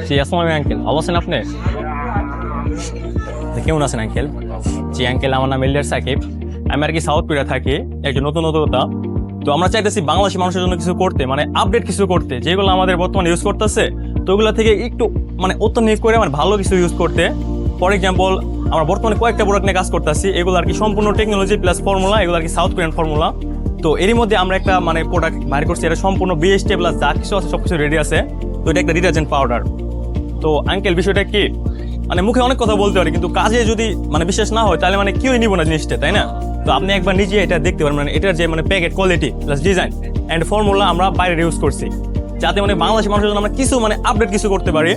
জি আসসালামু আলাইকুম আঙ্কেল, ভালো আছেন আপনি? কেমন আছেন আঙ্কেল? জি আঙ্কেল, আমার নাম এলিয়ার সাকিব। আমি আর কি সাউথ কোরিয়া থাকি, একজন নতুনতা। তো আমরা চাইতেছি বাংলাদেশি মানুষের জন্য কিছু করতে, মানে আপডেট কিছু করতে, যেগুলো আমাদের বর্তমানে ইউজ করতেছে। তো ওগুলো থেকে একটু মানে অত্যাধুনিক করে মানে ভালো কিছু ইউজ করতে। ফর এক্সাম্পল, আমরা বর্তমানে কয়েকটা প্রোডাক্ট নিয়ে কাজ করতেছি, এগুলো আর কি সম্পূর্ণ টেকনোলজি প্লাস ফর্মুলা, এগুলো আর কি সাউথ কোরিয়ান ফর্মুলা। তো এরই মধ্যে আমরা একটা মানে প্রোডাক্ট বাইর করছি, এটা সম্পূর্ণ বিএসটি প্লাস যা কিছু আছে সবকিছু রেডি আছে। তো এটা একটা ডিটারজেন্ট পাউডার। তো আঙ্কেল বিষয়টা কি, মানে মুখে অনেক কথা বলতে পারি, কিন্তু কাজে যদি মানে বিশ্বাস না হয় তাহলে মানে কেউই নিব না জিনিসটা, তাই না? তো আপনি একবার নিজে এটা দেখতে পারেন, মানে এটার যে মানে packet quality plus design and formula আমরা বাইরে ইউজ করছি, যাতে মানে বাংলাদেশি মানুষের জন্য আমরা কিছু মানে আপডেট কিছু করতে পারি।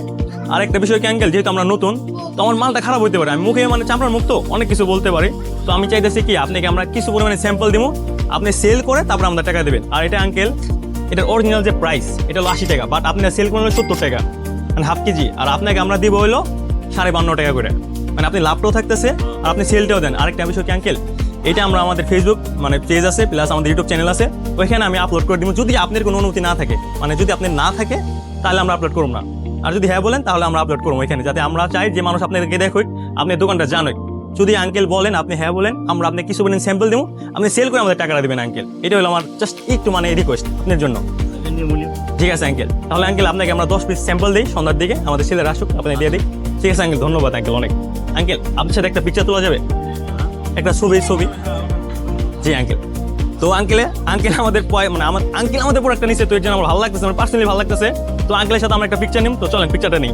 আর একটা বিষয় কি আঙ্কেল, যেহেতু আমরা নতুন, তো আমার মালটা খারাপ হইতে পারে, আমি মুখে মানে চামড়ার মুক্ত অনেক কিছু বলতে পারি। তো আমি চাইতেছি কি, আপনাকে আমরা কিছু পরিমাণে স্যাম্পল দিব, আপনি সেল করে তারপর আমরা টাকা দেবেন। আর এটা আঙ্কেল, এটার অরিজিনাল যে প্রাইস এটা হলো 80 টাকা, বাট আপনি সেল করলে 70 টাকা, মানে হাফ কেজি। আর আপনাকে আমরা দিব হইলো 52.5 টাকা করে, মানে আপনি লাভটাও থাকতেছে আর আপনি সেলটাও দেন। আরেকটা বিষয় কি আঙ্কেল, এটা আমরা আমাদের ফেসবুক মানে পেজ আছে প্লাস আমাদের ইউটিউব চ্যানেল আছে, ওইখানে আমি আপলোড করে দিব। যদি আপনার কোনো অনুমতি না থাকে, মানে যদি আপনার না থাকে তাহলে আমরা আপলোড করব না, আর যদি হ্যাঁ বলেন তাহলে আমরা আপলোড করবো এখানে, যাতে আমরা চাই যে মানুষ আপনাদেরকে দেখুক, আপনার দোকানটা জানুক। যদি আঙ্কেল বলেন, আপনি হ্যাঁ বলেন, আমরা আপনাকে কিছু পরিমাণ স্যাম্পল দেবো, আপনি সেল করে আমাদের টাকাটা দেবেন আঙ্কেল। এটা হলো আমার জাস্ট একটু মানে রিকোয়েস্ট আপনার জন্য। ঠিক আছে আঙ্কেল, তাহলে আঙ্কেল আপনাকে আমরা 10 পিস স্যাম্পল দিই, সন্ধ্যার দিকে আমাদের ছেলেরা আসুক, আপনাকে দিয়ে দিই। ঠিক আছে আঙ্কেল, ধন্যবাদ আঙ্কেল অনেক। আঙ্কেল আপনার সাথে একটা পিকচার তোলা যাবে, একটা ছবি? জি আঙ্কেল। তো আঙ্কেল আমাদের মানে আঙ্কেল আমাদের প্রোডাক্টটা নিচ্ছে, তো এর জন্য আমার ভালো লাগতেছে, আমার পার্সোনালি ভালো লাগতেছে। তো আঙ্কেলের সাথে আমরা একটা পিকচার নিব, তো চলেন পিকচারটা নিই।